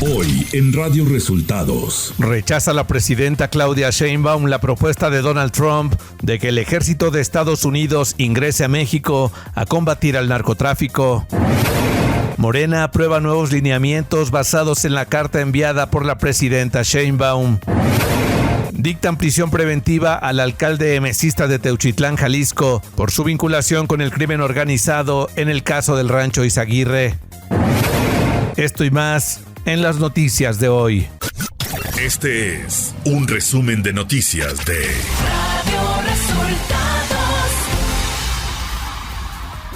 Hoy en Radio Resultados. Rechaza la presidenta Claudia Sheinbaum la propuesta de Donald Trump de que el ejército de Estados Unidos ingrese a México a combatir al narcotráfico. Morena aprueba nuevos lineamientos basados en la carta enviada por la presidenta Sheinbaum. Dictan prisión preventiva al alcalde emesista de Teuchitlán, Jalisco, por su vinculación con el crimen organizado en el caso del Rancho Izaguirre. Esto y más en las noticias de hoy. Este es un resumen de noticias de Radio Resultados.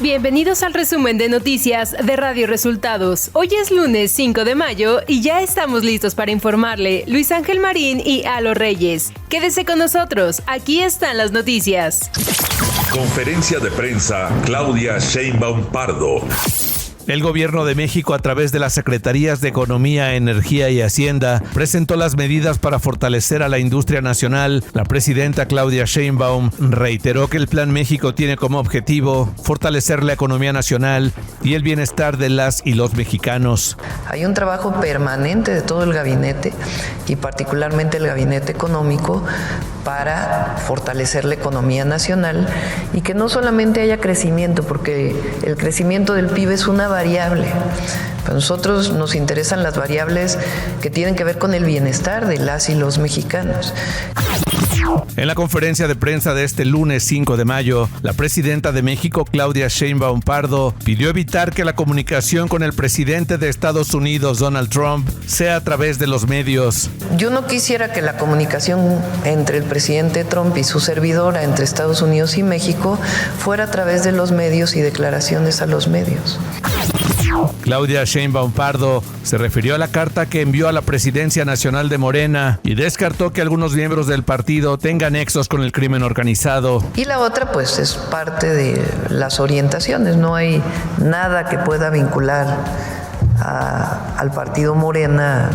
Bienvenidos al resumen de noticias de Radio Resultados. Hoy es lunes 5 de mayo y ya estamos listos para informarle Luis Ángel Marín y Alo Reyes. Quédese con nosotros, aquí están las noticias. Conferencia de prensa Claudia Sheinbaum Pardo. El Gobierno de México, a través de las Secretarías de Economía, Energía y Hacienda, presentó las medidas para fortalecer a la industria nacional. La presidenta Claudia Sheinbaum reiteró que el Plan México tiene como objetivo fortalecer la economía nacional y el bienestar de las y los mexicanos. Hay un trabajo permanente de todo el gabinete y particularmente el gabinete económico para fortalecer la economía nacional y que no solamente haya crecimiento, porque el crecimiento del PIB es una variable. A nosotros nos interesan las variables que tienen que ver con el bienestar de las y los mexicanos. En la conferencia de prensa de este lunes 5 de mayo, la presidenta de México, Claudia Sheinbaum Pardo, pidió evitar que la comunicación con el presidente de Estados Unidos, Donald Trump, sea a través de los medios. Yo no quisiera que la comunicación entre el presidente Trump y su servidora, entre Estados Unidos y México, fuera a través de los medios y declaraciones a los medios. Claudia Sheinbaum Pardo se refirió a la carta que envió a la presidencia nacional de Morena y descartó que algunos miembros del partido tengan nexos con el crimen organizado. Y la otra, pues, es parte de las orientaciones. No hay nada que pueda vincular al partido Morena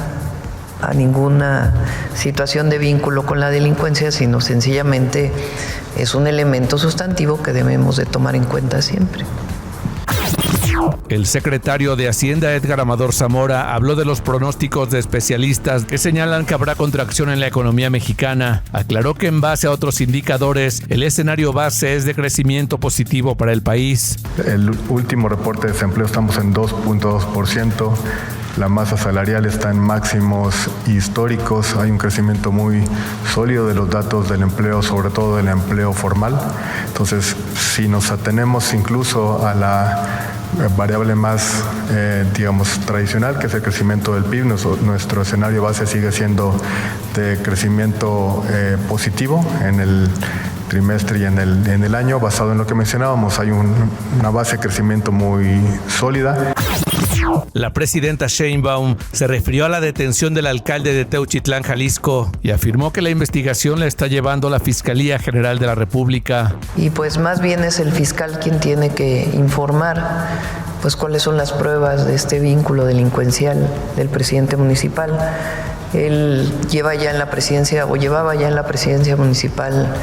a ninguna situación de vínculo con la delincuencia, sino sencillamente es un elemento sustantivo que debemos de tomar en cuenta siempre. El secretario de Hacienda, Edgar Amador Zamora, habló de los pronósticos de especialistas que señalan que habrá contracción en la economía mexicana. Aclaró que en base a otros indicadores, el escenario base es de crecimiento positivo para el país. El último reporte de desempleo estamos en 2.2%. La masa salarial está en máximos históricos. Hay un crecimiento muy sólido de los datos del empleo, sobre todo del empleo formal. Entonces, si nos atenemos incluso a la variable más, tradicional, que es el crecimiento del PIB, nuestro escenario base sigue siendo de crecimiento positivo en el trimestre y en el año. Basado en lo que mencionábamos, hay una base de crecimiento muy sólida. La presidenta Sheinbaum se refirió a la detención del alcalde de Teuchitlán, Jalisco, y afirmó que la investigación la está llevando la Fiscalía General de la República. Y pues más bien es el fiscal quien tiene que informar pues cuáles son las pruebas de este vínculo delincuencial del presidente municipal. Él llevaba ya en la presidencia municipal,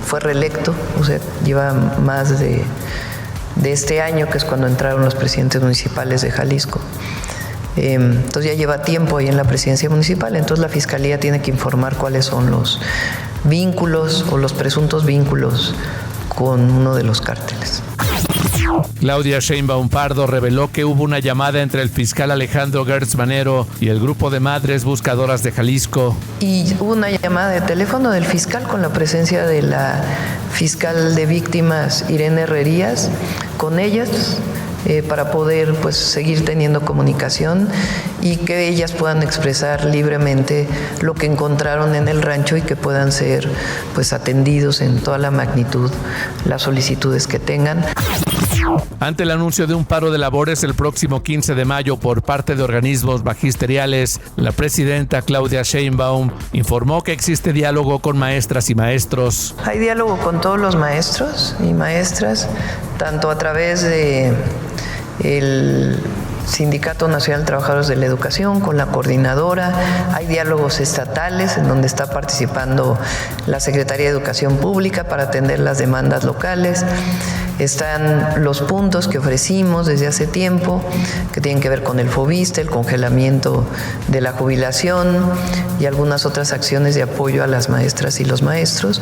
fue reelecto, o sea, lleva más de este año, que es cuando entraron los presidentes municipales de Jalisco. Entonces ya lleva tiempo ahí en la presidencia municipal, entonces la Fiscalía tiene que informar cuáles son los vínculos o los presuntos vínculos con uno de los cárteles. Claudia Sheinbaum Pardo reveló que hubo una llamada entre el fiscal Alejandro Gertz Manero y el grupo de madres buscadoras de Jalisco. Y hubo una llamada de teléfono del fiscal con la presencia de la fiscal de víctimas Irene Herrerías con ellas para poder pues seguir teniendo comunicación y que ellas puedan expresar libremente lo que encontraron en el rancho y que puedan ser pues atendidos en toda la magnitud las solicitudes que tengan. Ante el anuncio de un paro de labores el próximo 15 de mayo por parte de organismos magisteriales, la presidenta Claudia Sheinbaum informó que existe diálogo con maestras y maestros. Hay diálogo con todos los maestros y maestras, tanto a través de el Sindicato Nacional de Trabajadores de la Educación, con la coordinadora. Hay diálogos estatales en donde está participando la Secretaría de Educación Pública para atender las demandas locales. Están los puntos que ofrecimos desde hace tiempo, que tienen que ver con el FOBISSSTE, el congelamiento de la jubilación y algunas otras acciones de apoyo a las maestras y los maestros.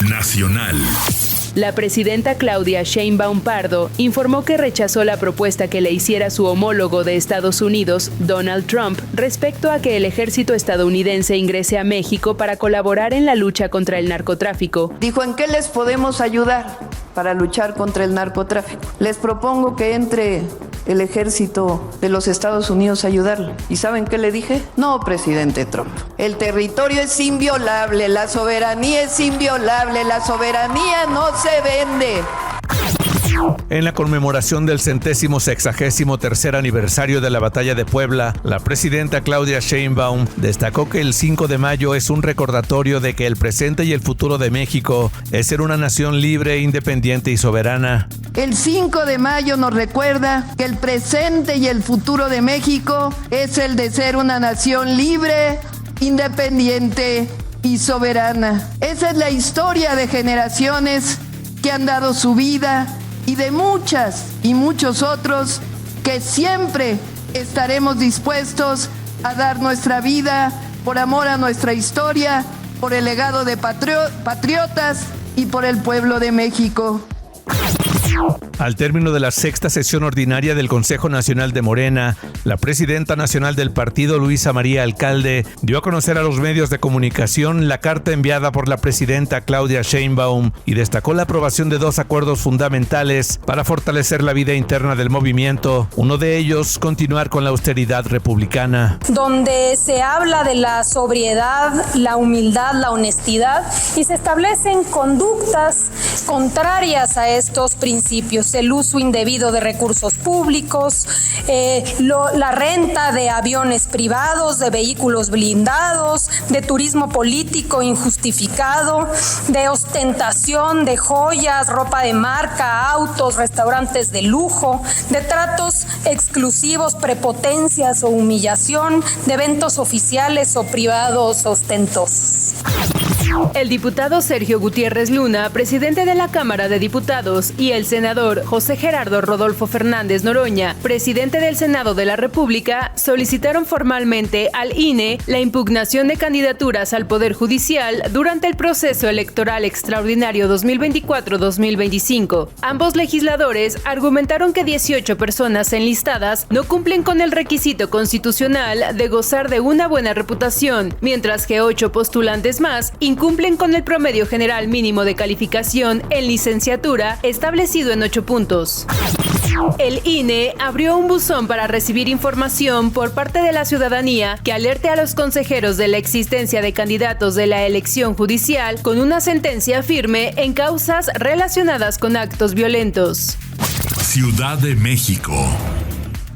Nacional. La presidenta Claudia Sheinbaum Pardo informó que rechazó la propuesta que le hiciera su homólogo de Estados Unidos, Donald Trump, respecto a que el ejército estadounidense ingrese a México para colaborar en la lucha contra el narcotráfico. Dijo, ¿en qué les podemos ayudar para luchar contra el narcotráfico? Les propongo que entre el ejército de los Estados Unidos a ayudarlo. ¿Y saben qué le dije? No, presidente Trump. El territorio es inviolable, la soberanía es inviolable, la soberanía no se vende. En la conmemoración del 163º aniversario de la Batalla de Puebla, la presidenta Claudia Sheinbaum destacó que el 5 de mayo es un recordatorio de que el presente y el futuro de México es ser una nación libre, independiente y soberana. El 5 de mayo nos recuerda que el presente y el futuro de México es el de ser una nación libre, independiente y soberana. Esa es la historia de generaciones que han dado su vida y de muchas y muchos otros que siempre estaremos dispuestos a dar nuestra vida por amor a nuestra historia, por el legado de patriotas y por el pueblo de México. Al término de la sexta sesión ordinaria del Consejo Nacional de Morena, la presidenta nacional del partido, Luisa María Alcalde, dio a conocer a los medios de comunicación la carta enviada por la presidenta Claudia Sheinbaum y destacó la aprobación de 2 acuerdos fundamentales para fortalecer la vida interna del movimiento. Uno de ellos, continuar con la austeridad republicana. Donde se habla de la sobriedad, la humildad, la honestidad y se establecen conductas contrarias a estos principios. El uso indebido de recursos públicos, la renta de aviones privados, de vehículos blindados, de turismo político injustificado, de ostentación de joyas, ropa de marca, autos, restaurantes de lujo, de tratos exclusivos, prepotencias o humillación, de eventos oficiales o privados ostentosos. El diputado Sergio Gutiérrez Luna, presidente de la Cámara de Diputados, y el senador José Gerardo Rodolfo Fernández Noroña, presidente del Senado de la República, solicitaron formalmente al INE la impugnación de candidaturas al Poder Judicial durante el proceso electoral extraordinario 2024-2025. Ambos legisladores argumentaron que 18 personas enlistadas no cumplen con el requisito constitucional de gozar de una buena reputación, mientras que 8 postulantes más incumplen con el promedio general mínimo de calificación en licenciatura establecido en 8 puntos. El INE abrió un buzón para recibir información por parte de la ciudadanía que alerte a los consejeros de la existencia de candidatos de la elección judicial con una sentencia firme en causas relacionadas con actos violentos. Ciudad de México.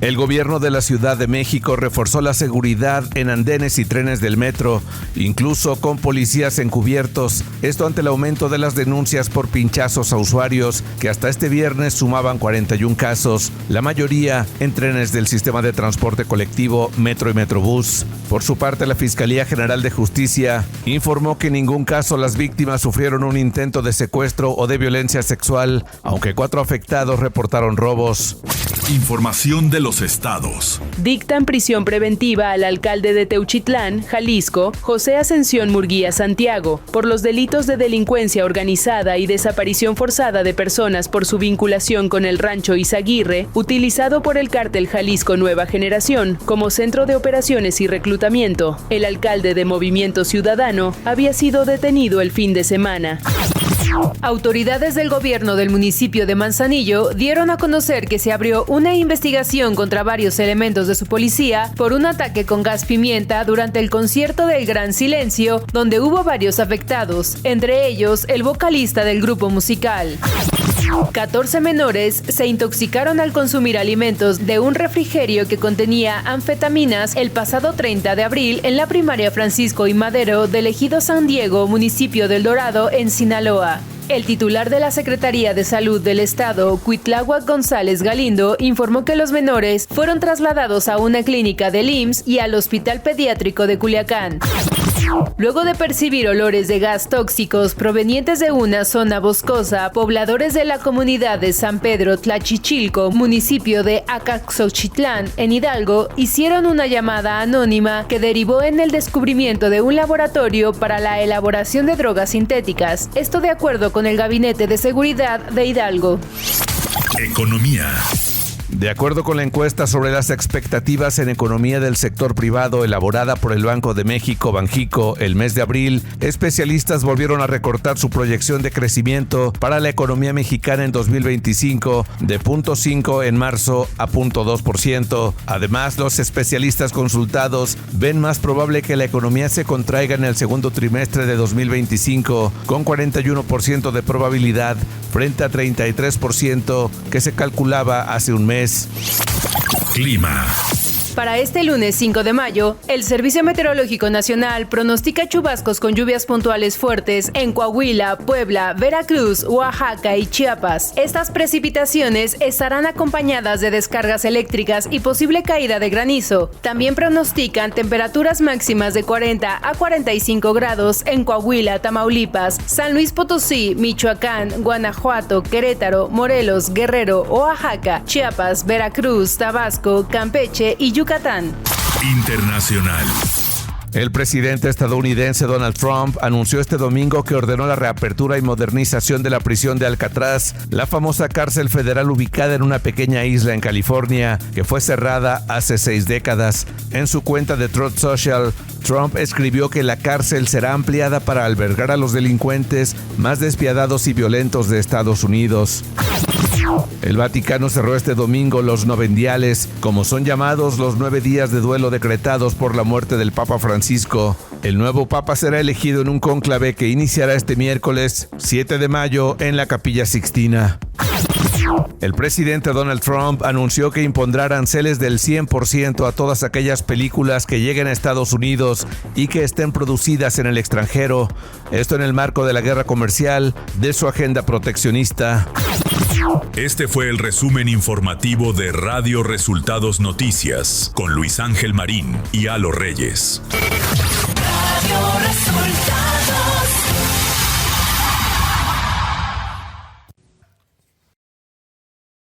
El gobierno de la Ciudad de México reforzó la seguridad en andenes y trenes del metro, incluso con policías encubiertos, esto ante el aumento de las denuncias por pinchazos a usuarios, que hasta este viernes sumaban 41 casos, la mayoría en trenes del sistema de transporte colectivo Metro y Metrobús. Por su parte, la Fiscalía General de Justicia informó que en ningún caso las víctimas sufrieron un intento de secuestro o de violencia sexual, aunque 4 afectados reportaron robos. Información de los estados. Dictan prisión preventiva al alcalde de Teuchitlán, Jalisco, José Ascensión Murguía Santiago, por los delitos de delincuencia organizada y desaparición forzada de personas por su vinculación con el rancho Izaguirre, utilizado por el cártel Jalisco Nueva Generación como centro de operaciones y reclutamiento. El alcalde de Movimiento Ciudadano había sido detenido el fin de semana. Autoridades del gobierno del municipio de Manzanillo dieron a conocer que se abrió una investigación contra varios elementos de su policía por un ataque con gas pimienta durante el concierto del Gran Silencio, donde hubo varios afectados, entre ellos el vocalista del grupo musical. 14 menores se intoxicaron al consumir alimentos de un refrigerio que contenía anfetaminas el pasado 30 de abril en la primaria Francisco y Madero del ejido San Diego, municipio del Dorado, en Sinaloa. El titular de la Secretaría de Salud del Estado, Cuitláhuac González Galindo, informó que los menores fueron trasladados a una clínica del IMSS y al Hospital Pediátrico de Culiacán. Luego de percibir olores de gas tóxicos provenientes de una zona boscosa, pobladores de la comunidad de San Pedro Tlachichilco, municipio de Acaxochitlán, en Hidalgo, hicieron una llamada anónima que derivó en el descubrimiento de un laboratorio para la elaboración de drogas sintéticas. Esto de acuerdo con el Gabinete de Seguridad de Hidalgo. Economía. De acuerdo con la encuesta sobre las expectativas en economía del sector privado elaborada por el Banco de México, Banjico, el mes de abril, especialistas volvieron a recortar su proyección de crecimiento para la economía mexicana en 2025 de 0.5 en marzo a 0.2%. Además, los especialistas consultados ven más probable que la economía se contraiga en el segundo trimestre de 2025 con 41% de probabilidad frente a 33% que se calculaba hace un mes. Clima. Para este lunes 5 de mayo, el Servicio Meteorológico Nacional pronostica chubascos con lluvias puntuales fuertes en Coahuila, Puebla, Veracruz, Oaxaca y Chiapas. Estas precipitaciones estarán acompañadas de descargas eléctricas y posible caída de granizo. También pronostican temperaturas máximas de 40 a 45 grados en Coahuila, Tamaulipas, San Luis Potosí, Michoacán, Guanajuato, Querétaro, Morelos, Guerrero, Oaxaca, Chiapas, Veracruz, Tabasco, Campeche y Yucatán. Internacional. El presidente estadounidense Donald Trump anunció este domingo que ordenó la reapertura y modernización de la prisión de Alcatraz, la famosa cárcel federal ubicada en una pequeña isla en California, que fue cerrada hace 6 décadas. En su cuenta de Truth Social, Trump escribió que la cárcel será ampliada para albergar a los delincuentes más despiadados y violentos de Estados Unidos. El Vaticano cerró este domingo los novendiales, como son llamados los 9 días de duelo decretados por la muerte del Papa Francisco. El nuevo Papa será elegido en un cónclave que iniciará este miércoles 7 de mayo en la Capilla Sixtina. El presidente Donald Trump anunció que impondrá aranceles del 100% a todas aquellas películas que lleguen a Estados Unidos y que estén producidas en el extranjero. Esto en el marco de la guerra comercial de su agenda proteccionista. Este fue el resumen informativo de Radio Resultados Noticias con Luis Ángel Marín y Alo Reyes.